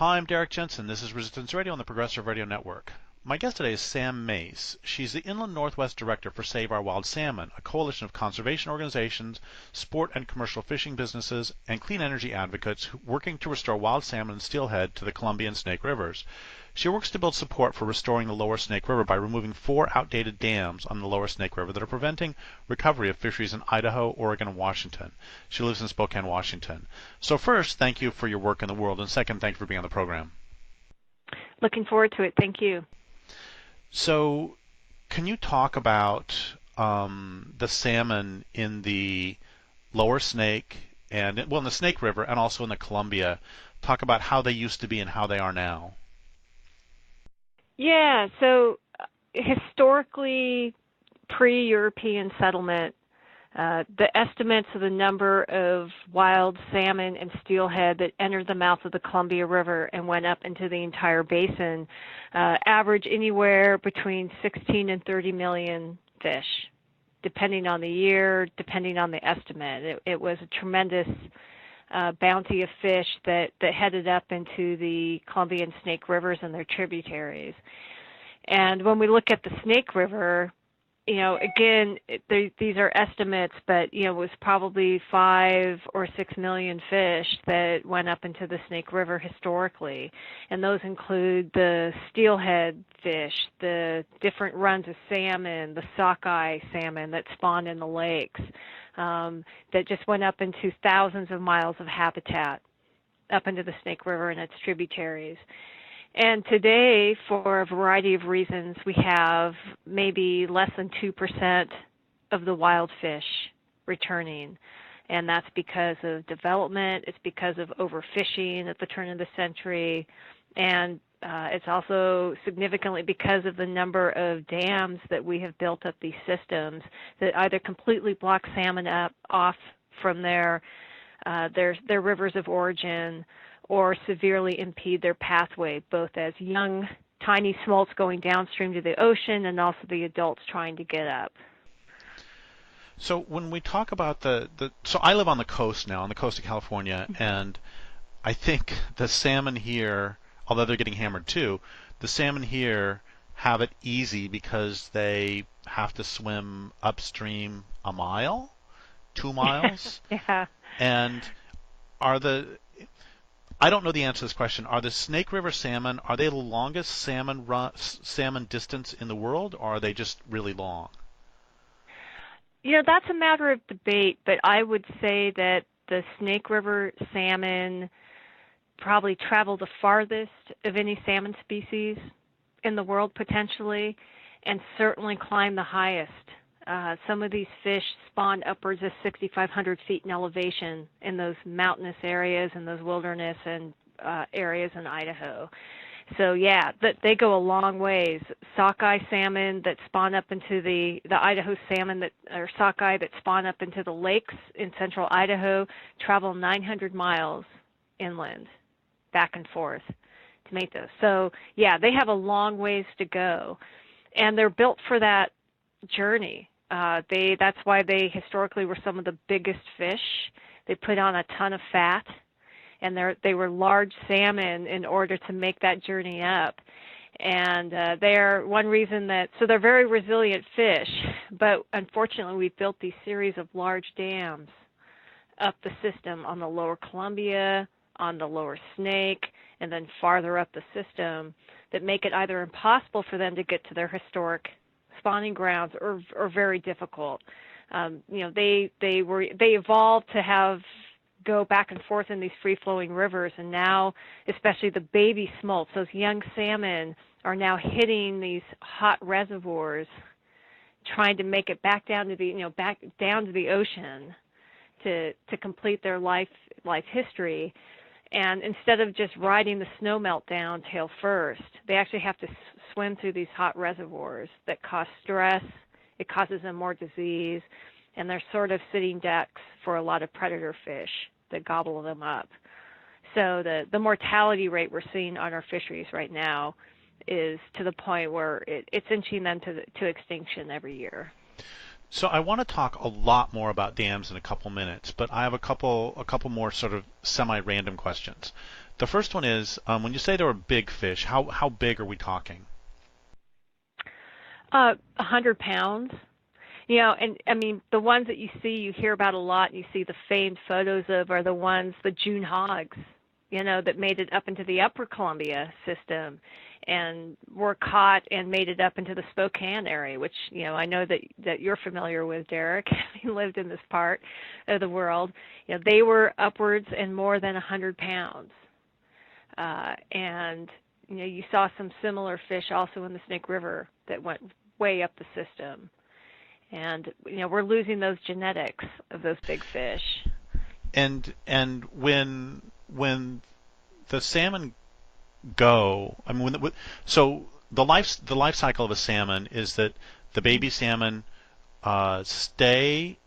Hi, I'm Derek Jensen. This is Resistance Radio on the Progressive Radio Network. My guest today is Sam Mace. She's the Inland Northwest Director for Save Our Wild Salmon, a coalition of conservation organizations, sport and commercial fishing businesses, and clean energy advocates working to restore wild salmon and steelhead to the Columbia and Snake Rivers. She works to build support for restoring the lower Snake River by removing 4 outdated dams on the lower Snake River that are preventing recovery of fisheries in Idaho, Oregon, and Washington. She lives in Spokane, Washington. So first, thank you for your work in the world, and second, thank you for being on the program. Looking forward to it. Thank you. So can you talk about the salmon in the lower Snake and, well, in the Snake River and also in the Columbia? Talk about how they used to be and how they are now. Yeah, so historically, pre-European settlement, the estimates of the number of wild salmon and steelhead that entered the mouth of the Columbia River and went up into the entire basin average anywhere between 16 and 30 million fish, depending on the year, depending on the estimate. It was a tremendous bounty of fish that headed up into the Columbia and Snake Rivers and their tributaries. And when we look at the Snake River, again, these are estimates, but, it was probably 5 or 6 million fish that went up into the Snake River historically. And those include the steelhead fish, the different runs of salmon, the sockeye salmon that spawned in the lakes, that just went up into thousands of miles of habitat up into the Snake River and its tributaries. And today, for a variety of reasons, we have maybe less than 2% of the wild fish returning. And that's because of development, it's because of overfishing at the turn of the century, and it's also significantly because of the number of dams that we have built up these systems that either completely block salmon off from their rivers of origin or severely impede their pathway, both as young, tiny smolts going downstream to the ocean and also the adults trying to get up. So when we talk about so I live on the coast now, on the coast of California, and I think the salmon here, although they're getting hammered too, the salmon here have it easy because they have to swim upstream a mile, 2 miles. Yeah. And I don't know the answer to this question. Are the Snake River salmon, are they the longest salmon distance in the world, or are they just really long? That's a matter of debate, but I would say that the Snake River salmon probably travel the farthest of any salmon species in the world potentially, and certainly climb the highest. Some of these fish spawn upwards of 6,500 feet in elevation in those mountainous areas and those wilderness and areas in Idaho. So yeah, they go a long ways. Sockeye salmon that spawn up into the Idaho salmon or sockeye that spawn up into the lakes in central Idaho travel 900 miles inland, back and forth to make those. So yeah, they have a long ways to go, and they're built for that journey. That's why they historically were some of the biggest fish. They put on a ton of fat, and they were large salmon in order to make that journey up. And they're one reason so they're very resilient fish, but unfortunately we've built these series of large dams up the system on the lower Columbia, on the lower Snake, and then farther up the system that make it either impossible for them to get to their historic spawning grounds or very difficult. They evolved to go back and forth in these free-flowing rivers, and now, especially the baby smolts, those young salmon are now hitting these hot reservoirs, trying to make it back down to the ocean to complete their life history. And instead of just riding the snow melt down tail first, they actually have to swim through these hot reservoirs that cause stress. It causes them more disease, and they're sort of sitting ducks for a lot of predator fish that gobble them up. So the mortality rate we're seeing on our fisheries right now is to the point where it's inching them to extinction every year. So I want to talk a lot more about dams in a couple minutes, but I have a couple more sort of semi-random questions. The first one is when you say there were big fish, how big are we talking? 100 pounds. And I mean, the ones that you hear about a lot, and you see the famed photos of, are the ones, the June hogs, that made it up into the upper Columbia system and were caught and made it up into the Spokane area, which, I know that you're familiar with, Derek, having lived in this part of the world. They were upwards and more than 100 pounds. And, you saw some similar fish also in the Snake River that went way up the system. And we're losing those genetics of those big fish. And when the salmon go, I mean, so the life cycle of a salmon is that the baby salmon stay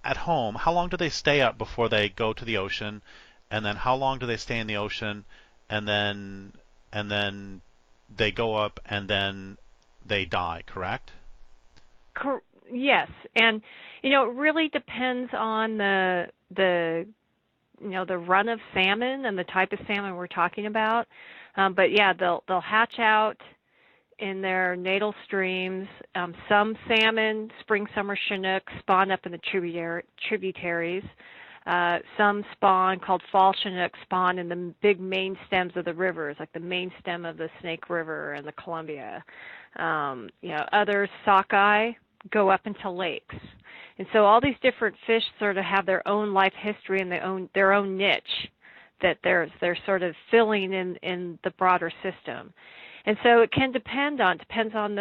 at home. How long do they stay up before they go to the ocean? And then how long do they stay in the ocean? And then they go up and then they die, correct? Yes, and it really depends on the run of salmon and the type of salmon we're talking about. But yeah, they'll hatch out in their natal streams. Some salmon, spring, summer Chinook, spawn up in the tributaries. Some spawn, called fall Chinook, spawn in the big main stems of the rivers, like the main stem of the Snake River and the Columbia. Others, sockeye, go up into lakes. And so all these different fish sort of have their own life history and their own niche that they're sort of filling in the broader system. And so it can depends on it depends on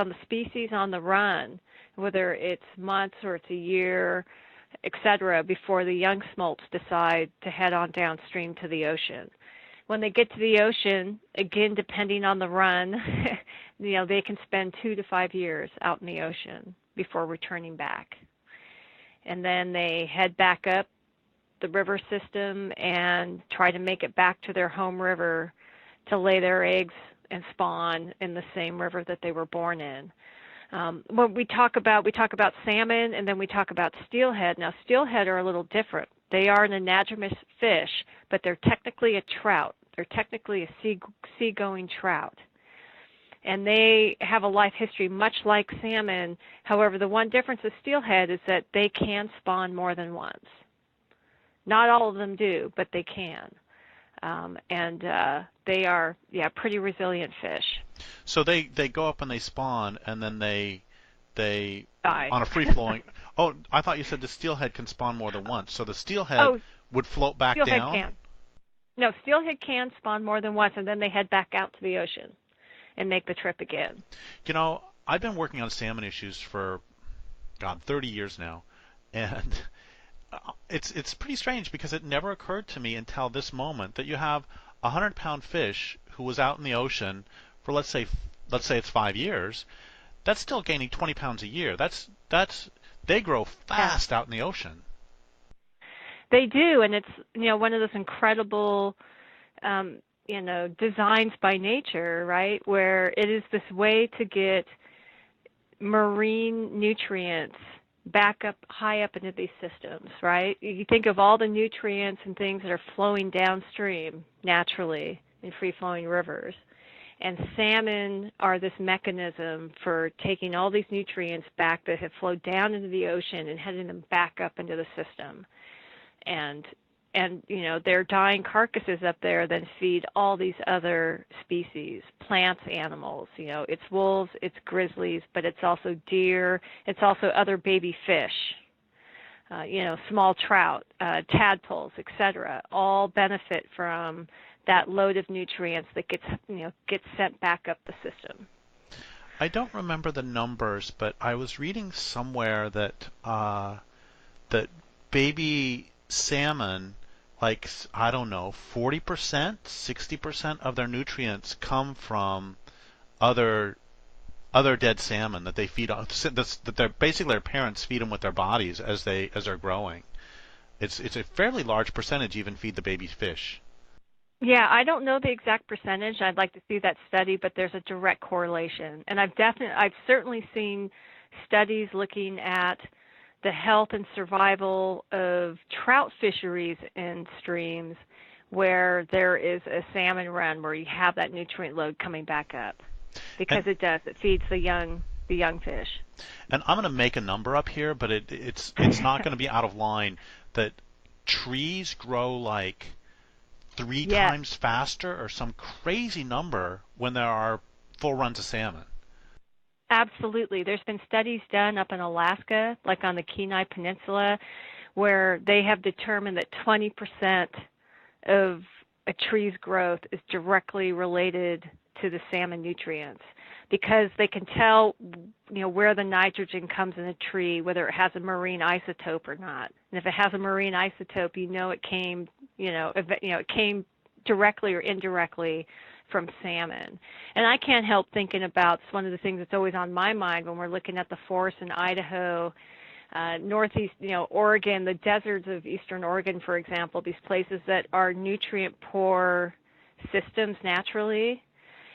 the species on the run, whether it's months or it's a year, etc., before the young smolts decide to head on downstream to the ocean. When they get to the ocean, again, depending on the run, they can spend 2 to 5 years out in the ocean before returning back. And then they head back up the river system and try to make it back to their home river to lay their eggs and spawn in the same river that they were born in. When we talk about salmon, and then we talk about steelhead. Now, steelhead are a little different. They are an anadromous fish, but they're technically a trout. They're technically a seagoing trout. And they have a life history much like salmon. However, the one difference with steelhead is that they can spawn more than once. Not all of them do, but they can. And they are, pretty resilient fish. So they go up and they spawn, and then they die on a free flowing. Oh, I thought you said the steelhead can spawn more than once. So the steelhead would float back steelhead down. Can. No, steelhead can spawn more than once, and then they head back out to the ocean and make the trip again. I've been working on salmon issues for 30 years now, and it's pretty strange because it never occurred to me until this moment that you have a 100-pound fish who was out in the ocean for let's say it's 5 years. That's still gaining 20 pounds a year. They grow fast out in the ocean. They do, and it's one of those incredible designs by nature, right? Where it is this way to get marine nutrients back up high up into these systems, right? You think of all the nutrients and things that are flowing downstream naturally in free-flowing rivers. And salmon are this mechanism for taking all these nutrients back that have flowed down into the ocean and heading them back up into the system. And their dying carcasses up there then feed all these other species, plants, animals. It's wolves, it's grizzlies, but it's also deer, it's also other baby fish. Small trout, tadpoles, etc., all benefit from that load of nutrients that gets sent back up the system. I don't remember the numbers, but I was reading somewhere that baby salmon, like, I don't know, 40%, 60% of their nutrients come from other dead salmon that they feed on. That they're basically their parents feed them with their bodies as they're growing. It's a fairly large percentage even feed the baby fish. Yeah, I don't know the exact percentage. I'd like to see that study, but there's a direct correlation. And I've certainly seen studies looking at the health and survival of trout fisheries in streams where there is a salmon run where you have that nutrient load coming back up, because it feeds the young fish. And I'm going to make a number up here, but it's not going to be out of line, that trees grow like 3 Yes. times faster or some crazy number when there are full runs of salmon. Absolutely. There's been studies done up in Alaska, like on the Kenai Peninsula, where they have determined that 20% of a tree's growth is directly related to the salmon nutrients, because they can tell, where the nitrogen comes in a tree, whether it has a marine isotope or not. And if it has a marine isotope, it came, it came directly or indirectly from salmon. And I can't help thinking about, it's one of the things that's always on my mind when we're looking at the forests in Idaho, northeast, Oregon, the deserts of eastern Oregon, for example, these places that are nutrient poor systems naturally.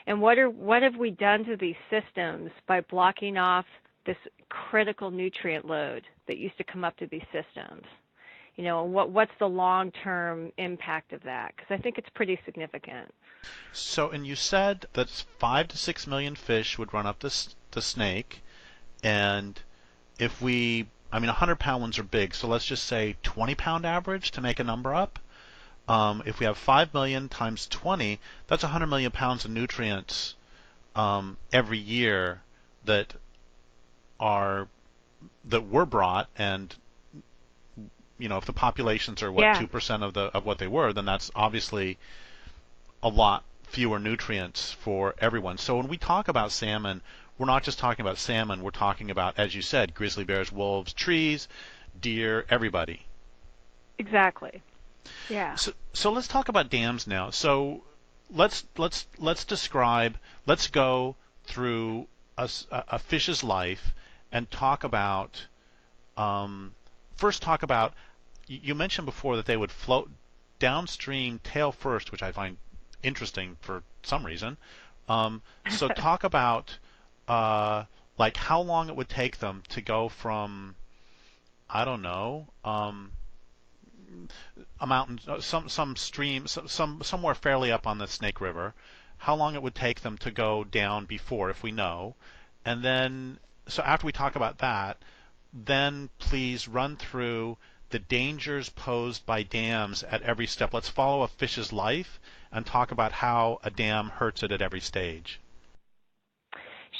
And what have we done to these systems by blocking off this critical nutrient load that used to come up to these systems? And what's the long-term impact of that? Because I think it's pretty significant. So, and you said that 5 to 6 million fish would run up the Snake, and if 100-pound ones are big, so let's just say 20-pound average to make a number up. If we have 5 million times 20, that's 100 million pounds of nutrients every year that were brought, and if the populations are 2% of what they were, then that's obviously a lot fewer nutrients for everyone. So when we talk about salmon, we're not just talking about salmon, we're talking about, as you said, grizzly bears, wolves, trees, deer, everybody. Exactly. Yeah. So let's talk about dams now. So let's go through a fish's life and talk about you mentioned before that they would float downstream tail first, which I find interesting for some reason. So talk about like how long it would take them to go from, I don't know, a mountain, some stream, somewhere fairly up on the Snake River, how long it would take them to go down before, if we know. And then, so after we talk about that, then please run through the dangers posed by dams at every step. Let's follow a fish's life and talk about how a dam hurts it at every stage.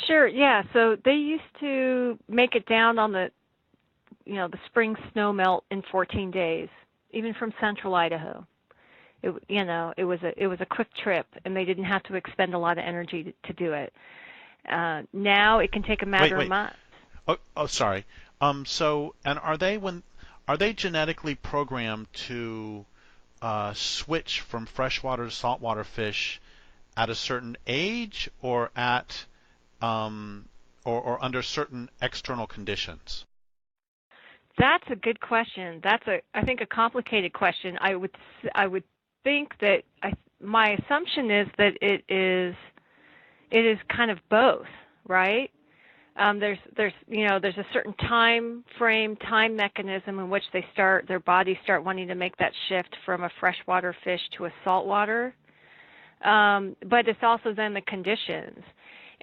Sure, yeah. So they used to make it down on the spring snow melt in 14 days, even from central Idaho. It was a quick trip, and they didn't have to expend a lot of energy to do it. Now it can take a matter of months. Oh, sorry. So, and are they genetically programmed to switch from freshwater to saltwater fish at a certain age, or at or under certain external conditions? That's a good question. That's I think a complicated question. I would think that my assumption is that it is kind of both, right? There's a certain time mechanism in which their bodies start wanting to make that shift from a freshwater fish to a saltwater. But it's also then the conditions.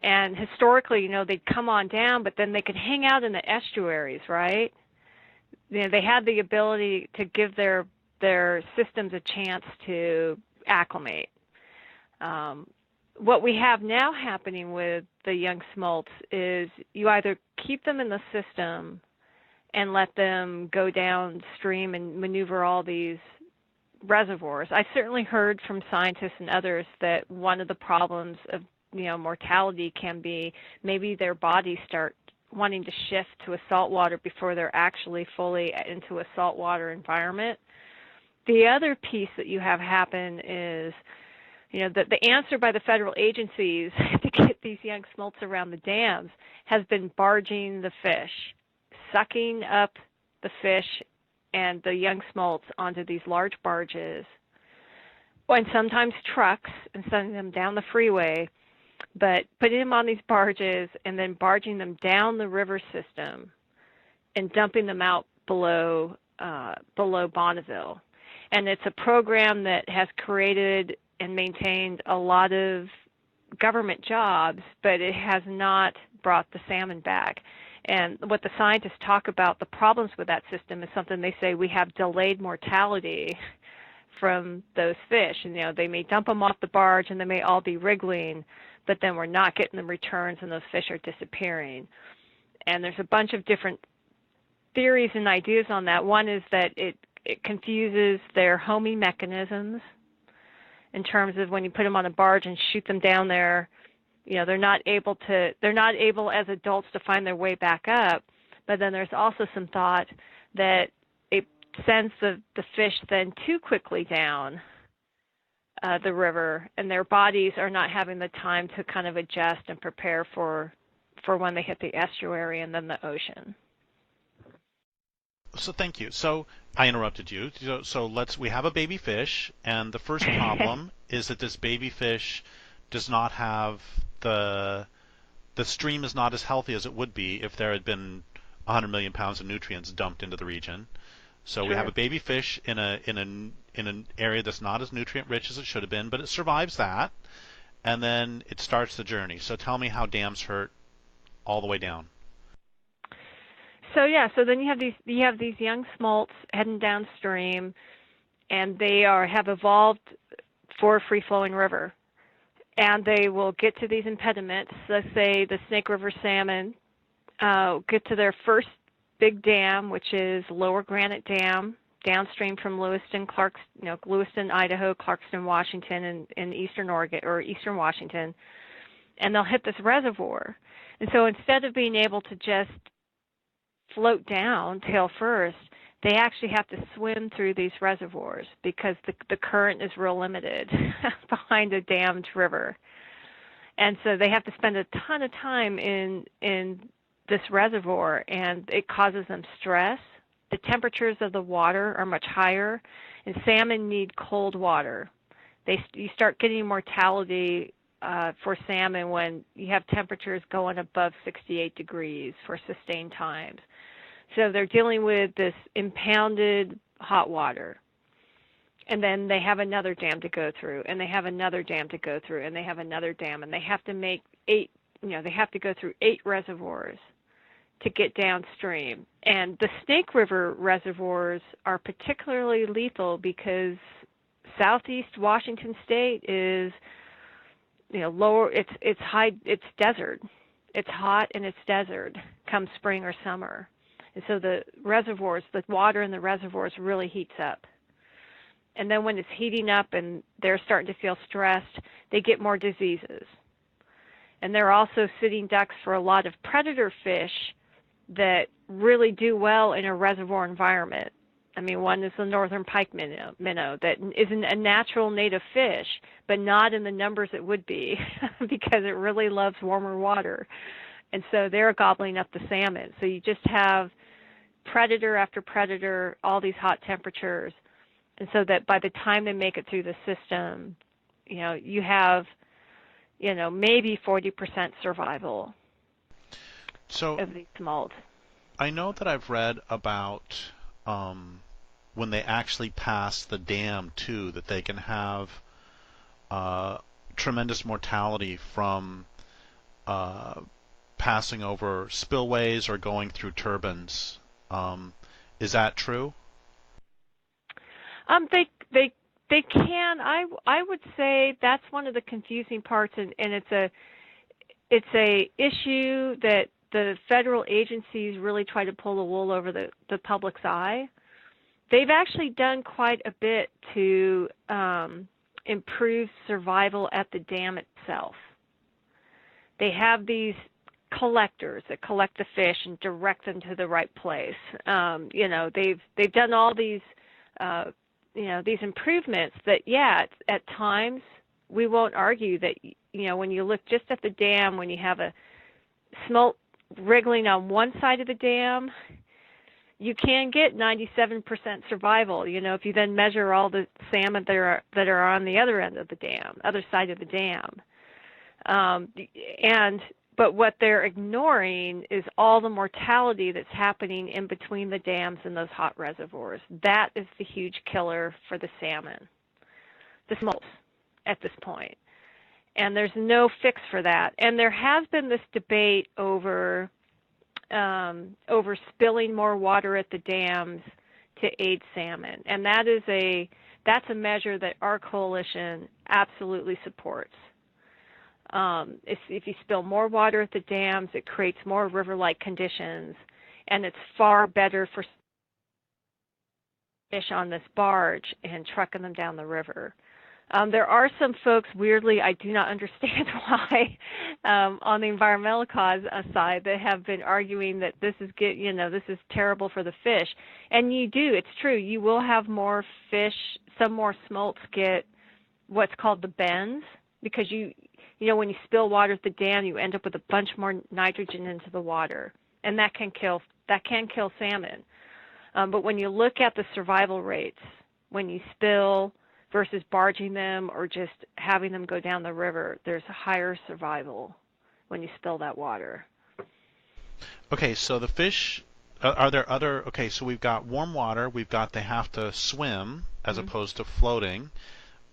And historically, they'd come on down, but then they could hang out in the estuaries, right? They had the ability to give their systems a chance to acclimate. What we have now happening with the young smolts is you either keep them in the system and let them go downstream and maneuver all these reservoirs. I've certainly heard from scientists and others that one of the problems of mortality can be maybe their bodies start wanting to shift to a saltwater before they're actually fully into a saltwater environment. The other piece that you have happen is, the answer by the federal agencies to get these young smolts around the dams has been barging the fish, sucking up the fish and the young smolts onto these large barges, and sometimes trucks, and sending them down the freeway, but putting them on these barges and then barging them down the river system and dumping them out below Bonneville. And it's a program that has created and maintained a lot of government jobs, but it has not brought the salmon back. And what the scientists talk about, the problems with that system, is something they say we have delayed mortality from those fish. And, they may dump them off the barge and they may all be wriggling, but then we're not getting the returns and those fish are disappearing. And there's a bunch of different theories and ideas on that. One is that it confuses their homing mechanisms in terms of when you put them on a barge and shoot them down there, they're not able as adults to find their way back up. But then there's also some thought that it sends the fish then too quickly down the river, and their bodies are not having the time to kind of adjust and prepare for when they hit the estuary and then the ocean. So thank you. So I interrupted you. So we have a baby fish, and the first problem is that this baby fish does not have the stream is not as healthy as it would be if there had been 100 million pounds of nutrients dumped into the region. So we have a baby fish in an area that's not as nutrient rich as it should have been, but it survives that, and then it starts the journey. So tell me how dams hurt all the way down. So then you have these young smolts heading downstream, and they have evolved for a free-flowing river, and they will get to these impediments. Let's say the Snake River salmon get to their first big dam, which is Lower Granite Dam, downstream from Lewiston, Lewiston, Idaho, Clarkston, Washington, and Eastern Oregon or Eastern Washington, and they'll hit this reservoir. And so instead of being able to just float down tail first, they actually have to swim through these reservoirs because the current is real limited behind a dammed river. And so they have to spend a ton of time in this reservoir, and it causes them stress. The temperatures of the water are much higher, and salmon need cold water. You start getting mortality for salmon when you have temperatures going above 68 degrees for sustained times. So they're dealing with this impounded hot water. And then they have another dam to go through, and they have another dam to go through, and they have another dam, and they have to make they have to go through 8 reservoirs to get downstream. And the Snake River reservoirs are particularly lethal because southeast Washington State is lower, it's high, it's desert. It's hot and it's desert come spring or summer. And so the water in the reservoirs really heats up. And then when it's heating up and they're starting to feel stressed, they get more diseases. And they're also sitting ducks for a lot of predator fish that really do well in a reservoir environment. I mean, one is the northern pike minnow that isn't a natural native fish, but not in the numbers it would be because it really loves warmer water. And so they're gobbling up the salmon. So you just have predator after predator, all these hot temperatures. And so that by the time they make it through the system, you have, maybe 40% survival of these smolt. I know that I've read about when they actually pass the dam too, that they can have tremendous mortality from passing over spillways or going through turbines. Is that true? They can. I would say that's one of the confusing parts, and it's a issue that the federal agencies really try to pull the wool over the public's eye. They've actually done quite a bit to improve survival at the dam itself. They have these collectors that collect the fish and direct them to the right place. They've done all these these improvements that, at times we won't argue that, when you look just at the dam, when you have a smolt wriggling on one side of the dam, you can get 97% survival, if you then measure all the salmon that are on the other end of the dam, other side of the dam. But what they're ignoring is all the mortality that's happening in between the dams and those hot reservoirs. That is the huge killer for the salmon, the smolts at this point. And there's no fix for that. And there has been this debate over spilling more water at the dams to aid salmon. And that's a measure that our coalition absolutely supports. If you spill more water at the dams, it creates more river-like conditions, and it's far better for fish on this barge and trucking them down the river. There are some folks, weirdly, I do not understand why, on the environmental cause side, that have been arguing that this is terrible for the fish. And it's true, you will have more fish, some more smolts get what's called the bends, because when you spill water at the dam, you end up with a bunch more nitrogen into the water, and that can kill salmon. But when you look at the survival rates, when you spill versus barging them or just having them go down the river, there's a higher survival when you spill that water. Okay, so the fish, are there other, okay, so we've got warm water, we've got they have to swim as opposed to floating.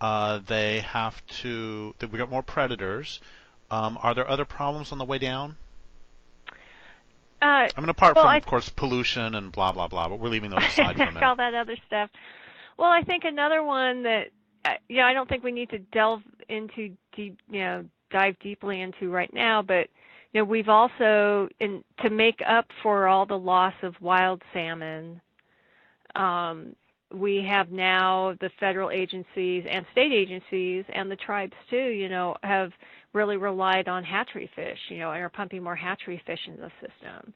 We've got more predators. Are there other problems on the way down? Apart from, of course, pollution and blah, blah, blah, but we're leaving those aside for a minute. All that other stuff. Well, I think another one that, I don't think we need to dive deeply into right now, but, we've also, to make up for all the loss of wild salmon, we have now the federal agencies and state agencies and the tribes too, have really relied on hatchery fish, and are pumping more hatchery fish into the system.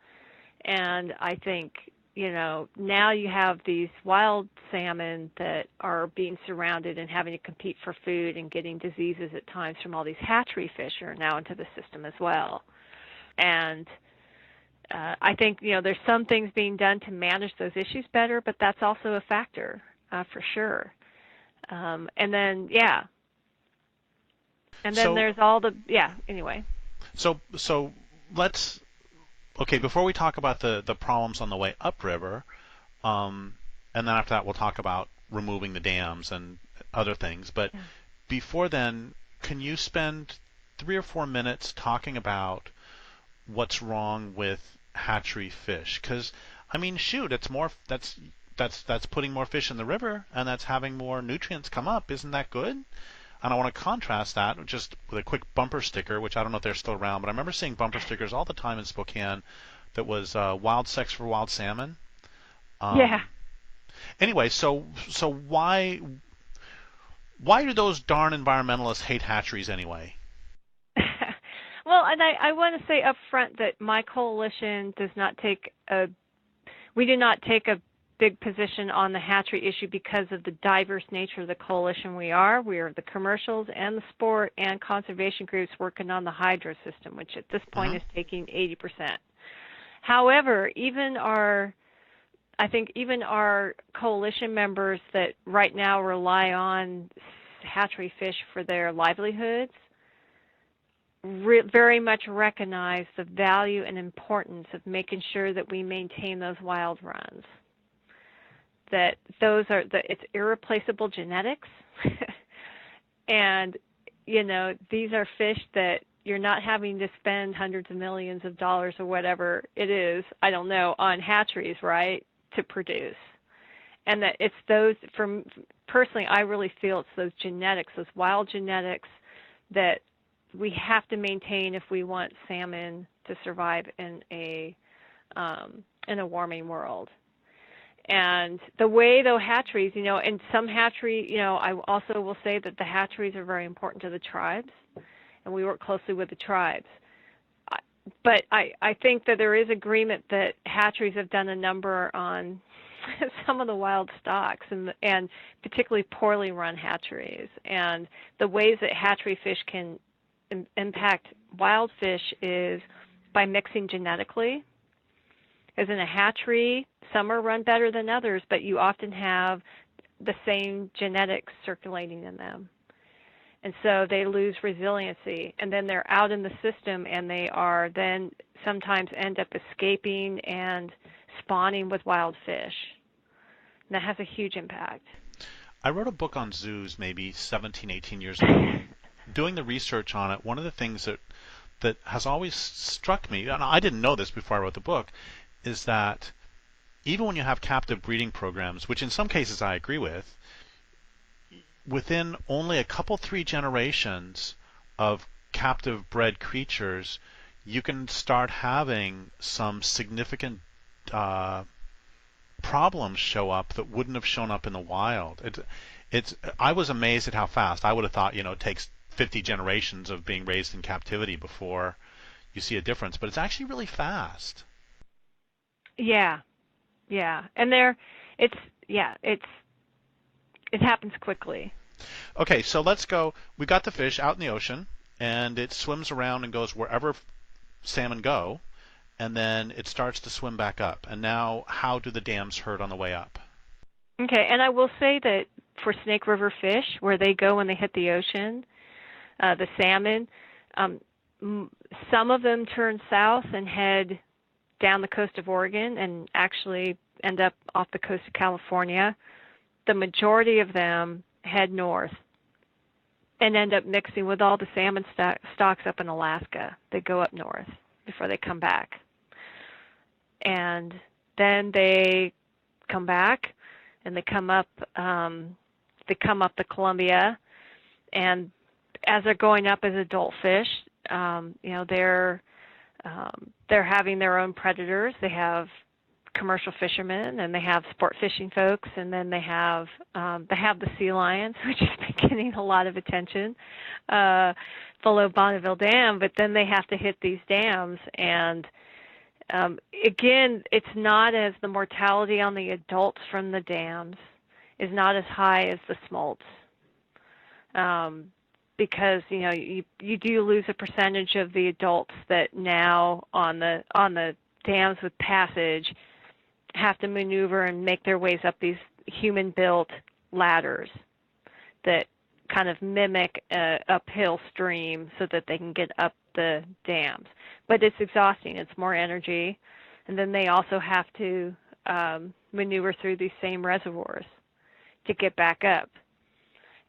And I think, now you have these wild salmon that are being surrounded and having to compete for food and getting diseases at times from all these hatchery fish are now into the system as well. And I think, there's some things being done to manage those issues better, but that's also a factor for sure. And then there's all the, anyway. So let's, okay, before we talk about the problems on the way upriver, and then after that we'll talk about removing the dams and other things. But before then, can you spend 3 or 4 minutes talking about what's wrong with hatchery fish? Because it's more that's putting more fish in the river, and that's having more nutrients come up. Isn't that good? And I want to contrast that just with a quick bumper sticker, which I don't know if they're still around, but I remember seeing bumper stickers all the time in Spokane that was wild sex for wild salmon. Anyway, so why do those darn environmentalists hate hatcheries anyway? Well, and I want to say up front that my coalition do not take a big position on the hatchery issue because of the diverse nature of the coalition we are. We are the commercials and the sport and conservation groups working on the hydro system, which at this point is taking 80%. However, even our coalition members that right now rely on hatchery fish for their livelihoods very much recognize the value and importance of making sure that we maintain those wild runs. That it's irreplaceable genetics, and these are fish that you're not having to spend hundreds of millions of dollars or whatever it is, I don't know, on hatcheries, right, to produce. And that it's those, personally, I really feel it's those genetics, those wild genetics that we have to maintain if we want salmon to survive in a warming world. And the way, though, hatcheries, and some hatchery, I also will say that the hatcheries are very important to the tribes, and we work closely with the tribes. But I think that there is agreement that hatcheries have done a number on some of the wild stocks, and particularly poorly run hatcheries. And the ways that hatchery fish can impact wild fish is by mixing genetically. As in a hatchery, some are run better than others, but you often have the same genetics circulating in them. And so they lose resiliency, and then they're out in the system, and they are then sometimes end up escaping and spawning with wild fish. And that has a huge impact. I wrote a book on zoos maybe 17, 18 years ago, and doing the research on it, one of the things that has always struck me, and I didn't know this before I wrote the book, is that even when you have captive breeding programs, which in some cases I agree with, within only a couple, 3 generations of captive bred creatures, you can start having some significant problems show up that wouldn't have shown up in the wild. I was amazed at how fast. I would have thought, it takes 50 generations of being raised in captivity before you see a difference, but it's actually really fast. Yeah, yeah, and it happens quickly. Okay, so let's go. We got the fish out in the ocean, and it swims around and goes wherever salmon go, and then it starts to swim back up. And now, how do the dams hurt on the way up? Okay, and I will say that for Snake River fish, where they go when they hit the ocean, the salmon, some of them turn south and head down the coast of Oregon and actually end up off the coast of California. The majority of them head north and end up mixing with all the salmon stocks up in Alaska. They go up north before they come back. And then they come back and they come up the Columbia, and as they're going up as adult fish, they're having their own predators. They have commercial fishermen, and they have sport fishing folks, and then they have the sea lions, which has been getting a lot of attention below Bonneville Dam. But then they have to hit these dams, and again, it's not as the mortality on the adults from the dams is not as high as the smolts, because you do lose a percentage of the adults that now on the dams with passage have to maneuver and make their ways up these human-built ladders that kind of mimic a uphill stream so that they can get up the dams. But it's exhausting. It's more energy. And then they also have to maneuver through these same reservoirs to get back up.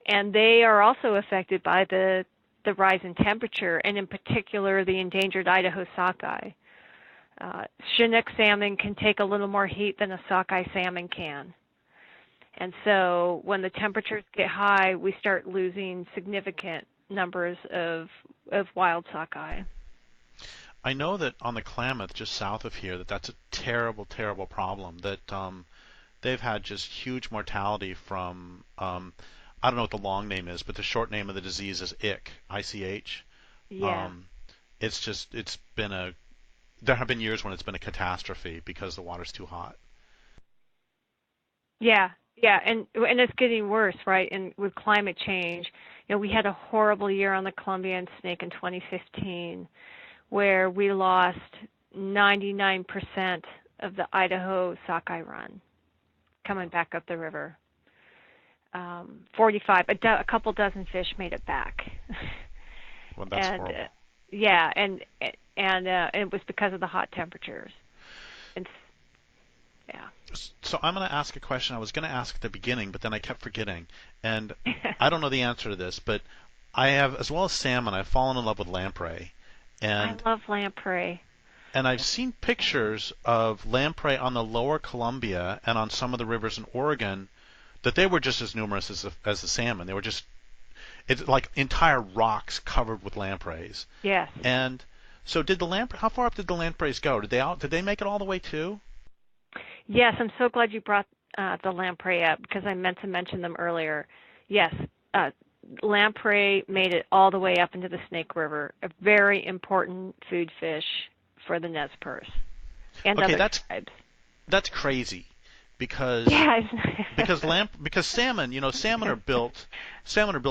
And they are also affected by the rise in temperature, and in particular the endangered Idaho sockeye. Chinook salmon can take a little more heat than a sockeye salmon can. And so when the temperatures get high, we start losing significant numbers of wild sockeye. I know that on the Klamath, just south of here, that's a terrible, terrible problem. That they've had just huge mortality from, I don't know what the long name is, but the short name of the disease is ICH. Yeah. There have been years when it's been a catastrophe because the water's too hot. Yeah, and it's getting worse, right? And with climate change, we had a horrible year on the Columbian snake in 2015, where we lost 99% of the Idaho sockeye run coming back up the river. 45, a couple dozen fish made it back. Well, that's horrible. Yeah, and it was because of the hot temperatures. And yeah. So I'm going to ask a question I was going to ask at the beginning, but then I kept forgetting. And I don't know the answer to this, but I have, as well as salmon, I've fallen in love with lamprey. And I love lamprey. And I've seen pictures of lamprey on the lower Columbia and on some of the rivers in Oregon that they were just as numerous as the salmon. They were it's like entire rocks covered with lampreys. Yes. And so how far up did the lampreys go? Did they make it all the way too? Yes, I'm so glad you brought the lamprey up, because I meant to mention them earlier. Yes, lamprey made it all the way up into the Snake River, a very important food fish for the Nez Perce and other tribes. That's crazy, because because salmon are built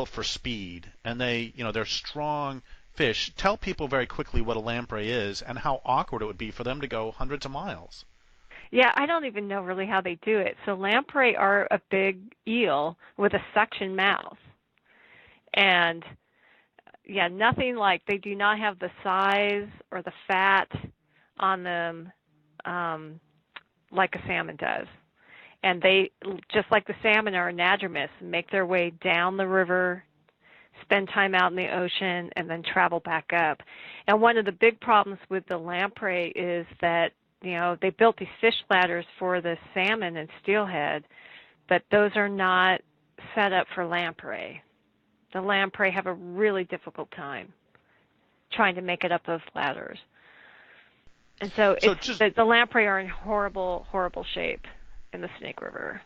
for speed, and they're strong fish. Tell people very quickly what a lamprey is and how awkward it would be for them to go hundreds of miles. Yeah, I don't even know really how they do it. So lamprey are a big eel with a suction mouth. And yeah, nothing like, they do not have the size or the fat on them like a salmon does. And they, just like the salmon, are anadromous, make their way down the river, spend time out in the ocean, and then travel back up. And one of the big problems with the lamprey is that, they built these fish ladders for the salmon and steelhead, but those are not set up for lamprey. The lamprey have a really difficult time trying to make it up those ladders. And so the lamprey are in horrible, horrible shape in the Snake River.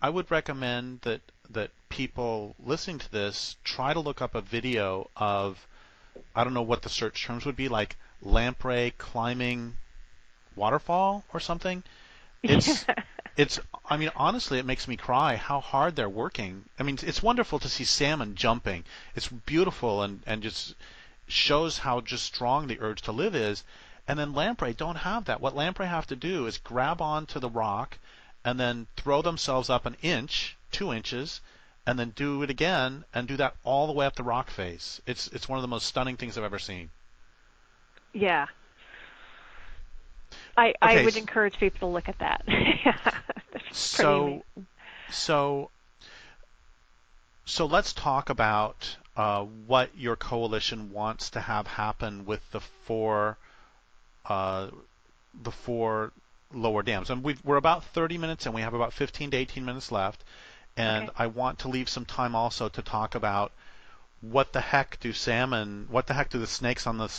I would recommend that people listening to this try to look up a video of, I don't know what the search terms would be, like lamprey climbing waterfall or something. I mean, honestly, it makes me cry how hard they're working. I mean, it's wonderful to see salmon jumping. It's beautiful and just shows how just strong the urge to live is. And then lamprey don't have that. What lamprey have to do is grab onto the rock and then throw themselves up an inch, 2 inches, and then do it again and do that all the way up the rock face. It's one of the most stunning things I've ever seen. Yeah. I would encourage people to look at that. So let's talk about what your coalition wants to have happen with the four lower dams. And we're about 30 minutes, and we have about 15 to 18 minutes left. And okay. I want to leave some time also to talk about what the heck do the snakes on the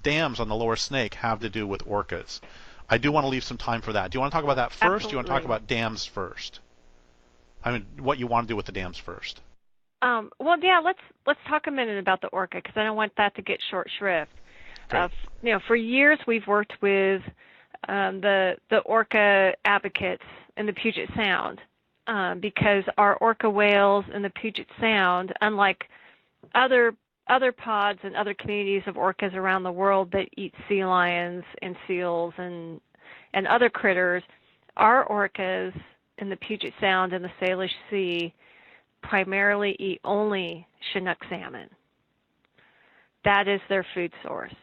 dams on the lower Snake have to do with orcas? I do want to leave some time for that. Do you want to talk about that first? Absolutely. Or do you want to talk about dams first? I mean, what you want to do with the dams first? Well, yeah, let's talk a minute about the orca, because I don't want that to get short shrift. For years we've worked with the orca advocates in the Puget Sound, because our orca whales in the Puget Sound, unlike other pods and other communities of orcas around the world that eat sea lions and seals and other critters, our orcas in the Puget Sound and the Salish Sea primarily eat only Chinook salmon. That is their food source.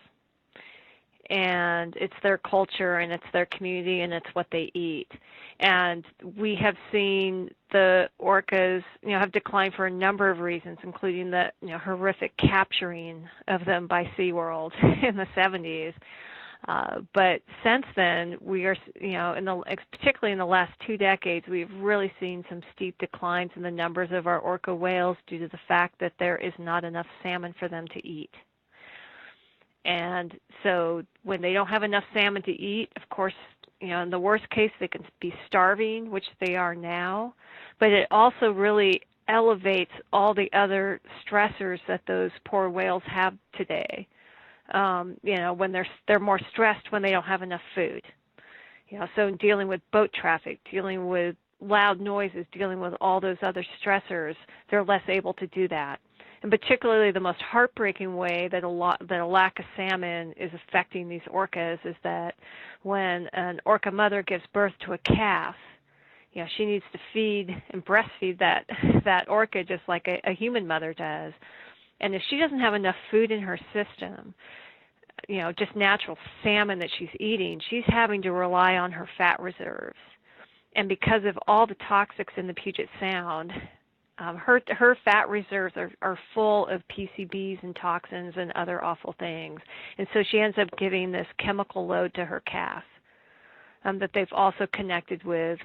And it's their culture, and it's their community, and it's what they eat. And we have seen the orcas, have declined for a number of reasons, including the horrific capturing of them by SeaWorld in the 70s. But since then, we are, particularly in the last 2 decades, we've really seen some steep declines in the numbers of our orca whales due to the fact that there is not enough salmon for them to eat. And so when they don't have enough salmon to eat, of course, in the worst case, they can be starving, which they are now. But it also really elevates all the other stressors that those poor whales have today. When they're more stressed when they don't have enough food. So dealing with boat traffic, dealing with loud noises, dealing with all those other stressors, they're less able to do that. And particularly the most heartbreaking way that a lack of salmon is affecting these orcas is that when an orca mother gives birth to a calf, she needs to feed and breastfeed that orca just like a human mother does. And if she doesn't have enough food in her system, just natural salmon that she's eating, she's having to rely on her fat reserves. And because of all the toxics in the Puget Sound, her fat reserves are full of PCBs and toxins and other awful things. And so she ends up giving this chemical load to her calf that they've also connected with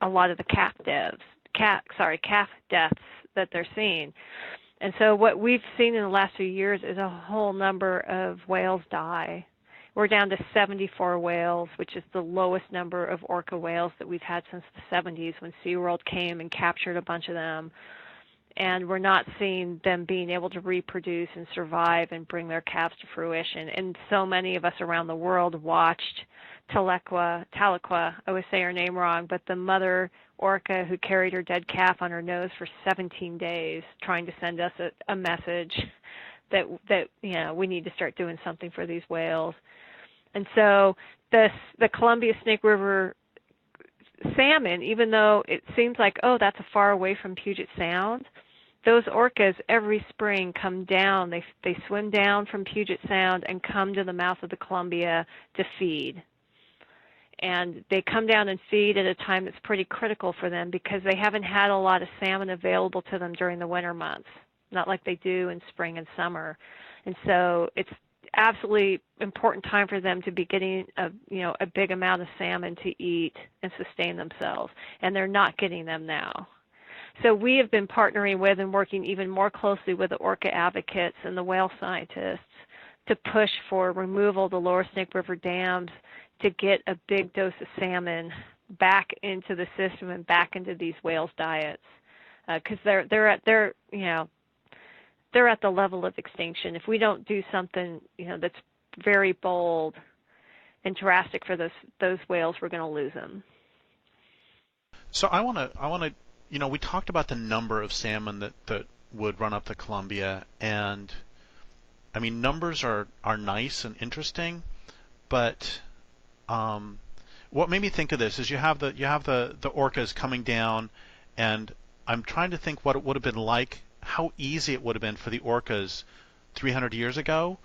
a lot of the calf deaths that they're seeing. And so what we've seen in the last few years is a whole number of whales die. We're down to 74 whales, which is the lowest number of orca whales that we've had since the 70s when SeaWorld came and captured a bunch of them. And we're not seeing them being able to reproduce and survive and bring their calves to fruition. And so many of us around the world watched Tahlequah, I always say her name wrong, but the mother orca who carried her dead calf on her nose for 17 days trying to send us a message that we need to start doing something for these whales. And so the Columbia Snake River salmon, even though it seems like, oh, that's far away from Puget Sound, those orcas every spring come down. They swim down from Puget Sound and come to the mouth of the Columbia to feed. And they come down and feed at a time that's pretty critical for them because they haven't had a lot of salmon available to them during the winter months, not like they do in spring and summer. And so it's absolutely important time for them to be getting a big amount of salmon to eat and sustain themselves, and they're not getting them now. So we have been partnering with and working even more closely with the orca advocates and the whale scientists to push for removal of the lower Snake River dams to get a big dose of salmon back into the system and back into these whales' diets, because they're at the level of extinction. If we don't do something that's very bold and drastic for those whales, we're going to lose them. So I want to we talked about the number of salmon that would run up the Columbia, and I mean numbers are nice and interesting, but what made me think of this is you have the orcas coming down, and I'm trying to think what it would have been like, how easy it would have been for the orcas 300 years ago.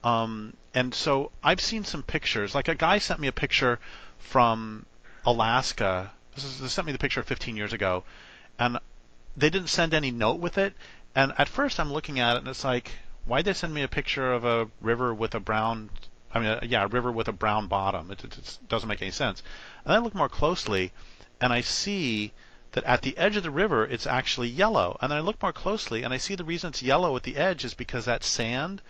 And so I've seen some pictures. Like a guy sent me a picture from Alaska. They sent me the picture 15 years ago, and they didn't send any note with it. And at first I'm looking at it, and it's like, why'd they send me a picture of a river with a brown a river with a brown bottom? It doesn't make any sense. And I look more closely, and I see that at the edge of the river, it's actually yellow. And then I look more closely, and I see the reason it's yellow at the edge is because that's sand.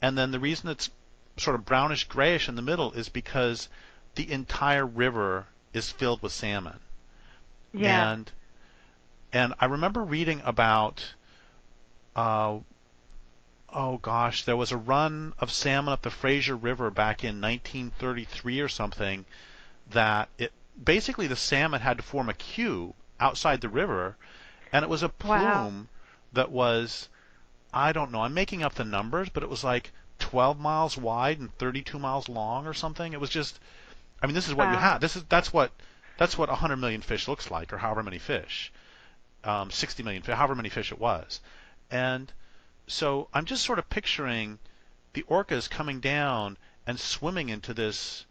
And then the reason it's sort of brownish grayish in the middle is because the entire river is filled with salmon. Yeah. And I remember reading about there was a run of salmon up the Fraser River back in 1933 or something, that basically the salmon had to form a queue outside the river, and it was a plume that was, I don't know, I'm making up the numbers, but it was like 12 miles wide and 32 miles long or something. It was just, this is what you had. That's what 100 million fish looks like, or however many fish, 60 million fish, however many fish it was. And so I'm just sort of picturing the orcas coming down and swimming into this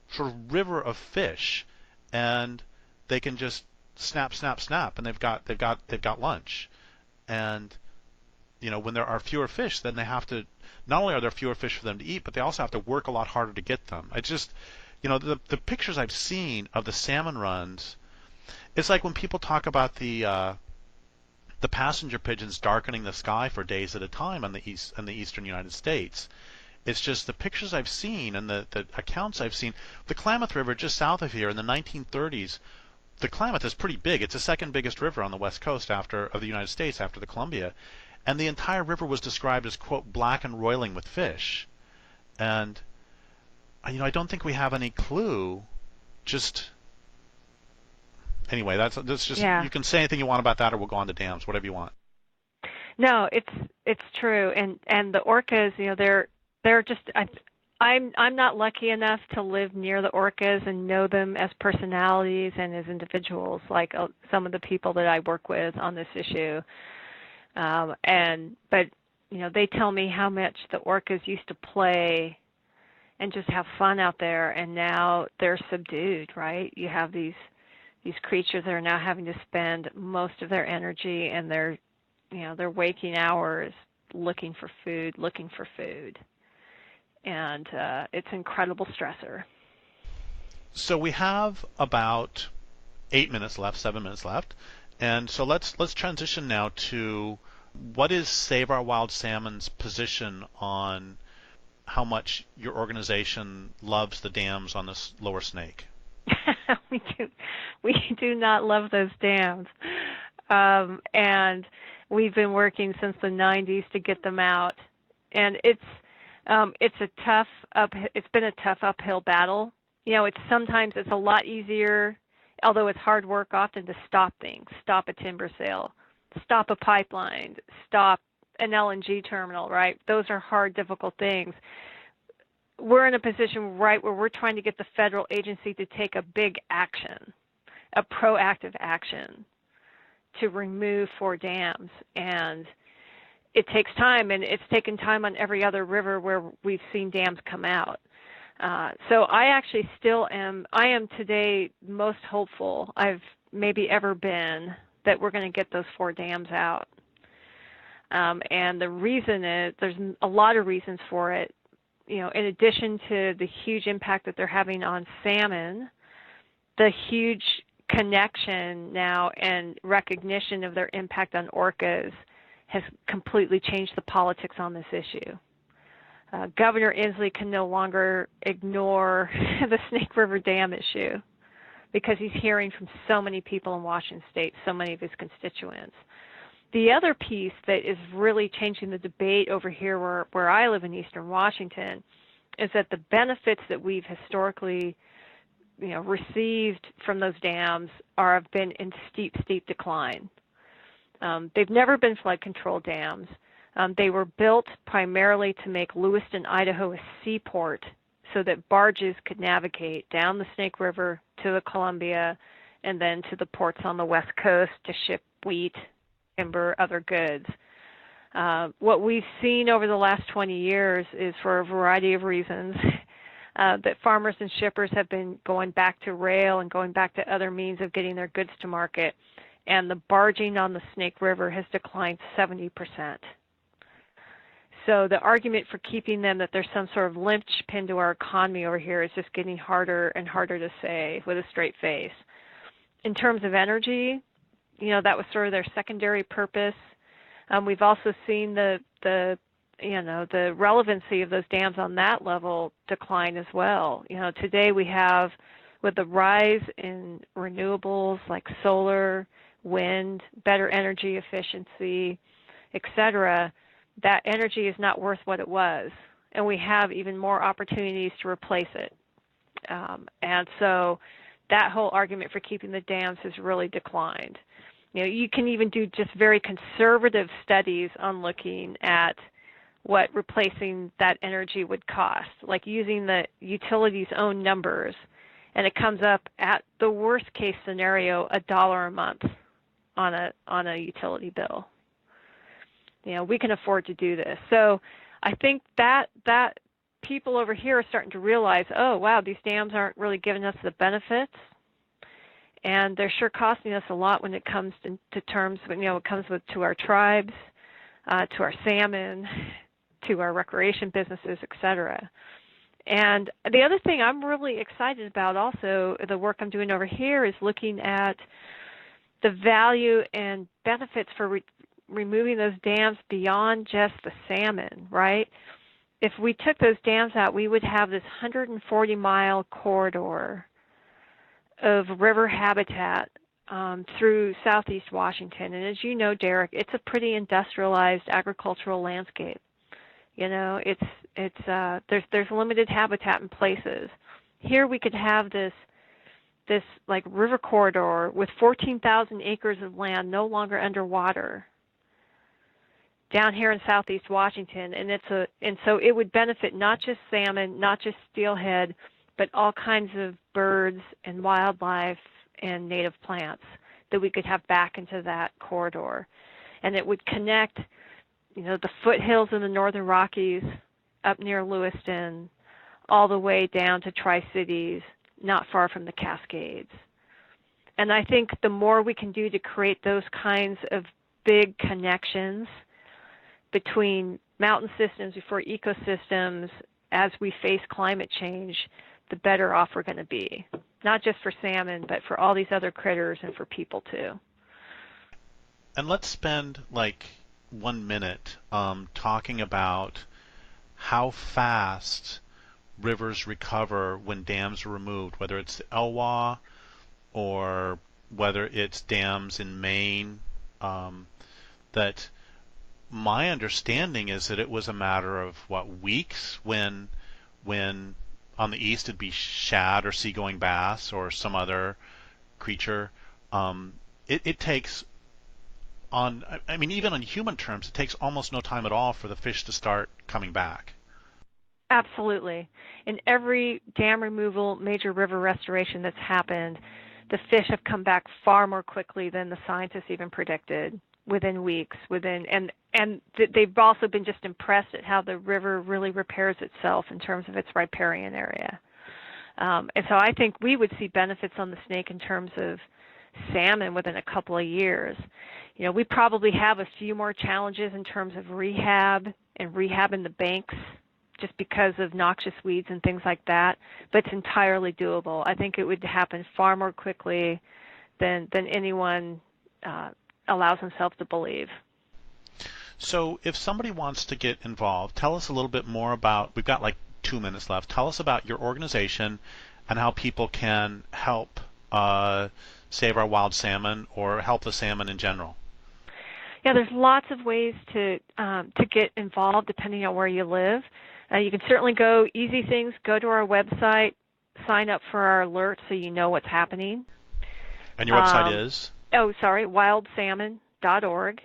sort of river of fish, and they can just snap, snap, snap, and they've got lunch. And when there are fewer fish, then they have to. Not only are there fewer fish for them to eat, but they also have to work a lot harder to get them. I just, the pictures I've seen of the salmon runs, it's like when people talk about the passenger pigeons darkening the sky for days at a time in the eastern United States. It's just the pictures I've seen and the accounts I've seen. The Klamath River just south of here in the 1930s, the Klamath is pretty big. It's the second biggest river on the west coast of the United States after the Columbia. And the entire river was described as, quote, black and roiling with fish. And, I don't think we have any clue. Just, anyway, that's just, You can say anything you want about that, or we'll go on to dams, whatever you want. No, it's true. And the orcas, they're just, I'm not lucky enough to live near the orcas and know them as personalities and as individuals, like some of the people that I work with on this issue. But they tell me how much the orcas used to play and just have fun out there, and now they're subdued, right? You have these creatures that are now having to spend most of their energy and their waking hours looking for food. And it's an incredible stressor. So we have about 7 minutes left. And so let's transition now to what is Save Our Wild Salmon's position on how much your organization loves the dams on this lower Snake. We do not love those dams, and we've been working since the 90s to get them out. And it's been a tough uphill battle. Sometimes it's a lot easier, although it's hard work often, to stop things, stop a timber sale, stop a pipeline, stop an LNG terminal, right? Those are hard, difficult things. We're in a position, right, where we're trying to get the federal agency to take a big action, a proactive action, to remove 4 dams, and it takes time, and it's taken time on every other river where we've seen dams come out. So I actually I am today most hopeful I've maybe ever been that we're going to get those 4 dams out. And the reason is, there's a lot of reasons for it. In addition to the huge impact that they're having on salmon, the huge connection now and recognition of their impact on orcas has completely changed the politics on this issue. Governor Inslee can no longer ignore the Snake River Dam issue because he's hearing from so many people in Washington State, so many of his constituents. The other piece that is really changing the debate over here where I live in eastern Washington is that the benefits that we've historically received from those dams have been in steep decline. They've never been flood control dams. They were built primarily to make Lewiston, Idaho a seaport so that barges could navigate down the Snake River to the Columbia and then to the ports on the West Coast to ship wheat, timber, other goods. What we've seen over the last 20 years is, for a variety of reasons, that farmers and shippers have been going back to rail and going back to other means of getting their goods to market, and the barging on the Snake River has declined 70%. So the argument for keeping them, that there's some sort of linchpin to our economy over here, is just getting harder and harder to say with a straight face. In terms of energy, that was sort of their secondary purpose. We've also seen the relevancy of those dams on that level decline as well. Today we have, with the rise in renewables like solar, wind, better energy efficiency, etc., that energy is not worth what it was, and we have even more opportunities to replace it. And so that whole argument for keeping the dams has really declined. You can even do just very conservative studies on looking at what replacing that energy would cost, like using the utility's own numbers, and it comes up at the worst case scenario $1 a month on a utility bill. We can afford to do this. So I think that people over here are starting to realize, oh wow, these dams aren't really giving us the benefits, and they're sure costing us a lot when it comes to terms, it comes to our tribes, to our salmon, to our recreation businesses, etc. And the other thing I'm really excited about also, the work I'm doing over here, is looking at the value and benefits for removing those dams beyond just the salmon, right? If we took those dams out, we would have this 140-mile corridor of river habitat through southeast Washington. And as you know, Derek, it's a pretty industrialized agricultural landscape. There's limited habitat in places. Here we could have this like river corridor with 14,000 acres of land no longer underwater down here in southeast Washington, and so it would benefit not just salmon, not just steelhead, but all kinds of birds and wildlife and native plants that we could have back into that corridor. And it would connect, the foothills in the northern Rockies up near Lewiston, all the way down to Tri-Cities, not far from the Cascades. And I think the more we can do to create those kinds of big connections between mountain systems before ecosystems as we face climate change, the better off we're going to be, not just for salmon, but for all these other critters and for people too. And let's spend like 1 minute talking about how fast rivers recover when dams are removed, whether it's the Elwha or whether it's dams in Maine. That my understanding is that it was a matter of weeks when on the east it'd be shad or seagoing bass or some other creature. It takes even on human terms, it takes almost no time at all for the fish to start coming back. Absolutely. In every dam removal, major river restoration that's happened, the fish have come back far more quickly than the scientists even predicted, within weeks. They've also been just impressed at how the river really repairs itself in terms of its riparian area. And so I think we would see benefits on the Snake in terms of salmon within a couple of years. We probably have a few more challenges in terms of rehab and rehabbing the banks just because of noxious weeds and things like that, but it's entirely doable. I think it would happen far more quickly than anyone allows himself to believe. So if somebody wants to get involved, tell us a little bit more about, we've got like 2 minutes left, tell us about your organization and how people can help Save Our Wild Salmon or help the salmon in general. Yeah, there's lots of ways to get involved depending on where you live. You can certainly go easy things, go to our website, sign up for our alerts so you know what's happening. And your website is? wildsalmon.org.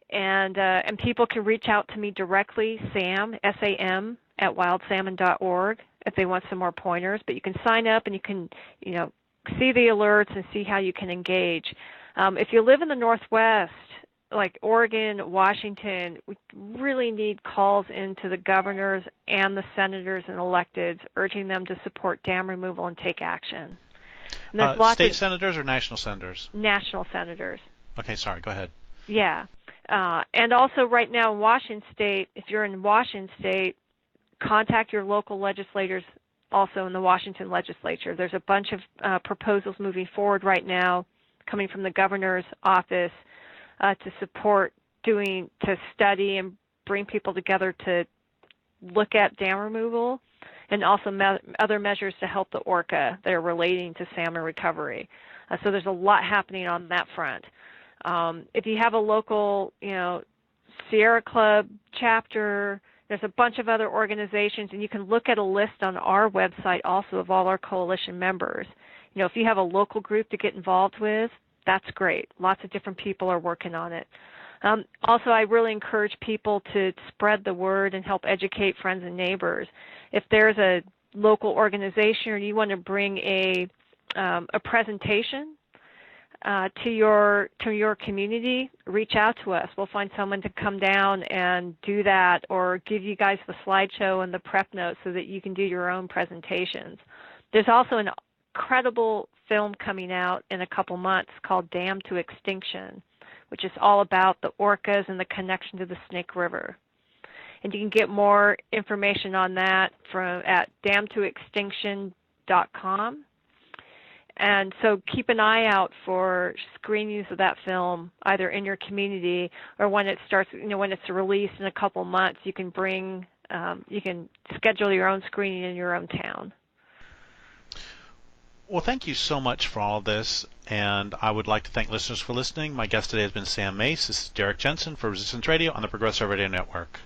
And people can reach out to me directly, Sam, S-A-M, at wildsalmon.org if they want some more pointers. But you can sign up and you can, see the alerts and see how you can engage. If you live in the Northwest, like Oregon, Washington, we really need calls into the governors and the senators and electeds urging them to support dam removal and take action. And state senators or national senators? National senators. Okay, sorry, go ahead. Yeah. And also right now in Washington State, if you're in Washington State, contact your local legislators also in the Washington legislature. There's a bunch of proposals moving forward right now coming from the governor's office to support to study and bring people together to look at dam removal and also other measures to help the orca that are relating to salmon recovery. So there's a lot happening on that front. If you have a local, Sierra Club chapter, there's a bunch of other organizations, and you can look at a list on our website also of all our coalition members. If you have a local group to get involved with, that's great. Lots of different people are working on it. Also, I really encourage people to spread the word and help educate friends and neighbors. If there's a local organization or you want to bring a presentation to your community, reach out to us. We'll find someone to come down and do that or give you guys the slideshow and the prep notes so that you can do your own presentations. There's also an incredible film coming out in a couple months called Dam to Extinction, which is all about the orcas and the connection to the Snake River. And you can get more information on that at damtoextinction.com. And so keep an eye out for screenings of that film, either in your community or when it starts, when it's released in a couple months, you can schedule your own screening in your own town. Well, thank you so much for all of this, and I would like to thank listeners for listening. My guest today has been Sam Mace. This is Derek Jensen for Resistance Radio on the Progressive Radio Network.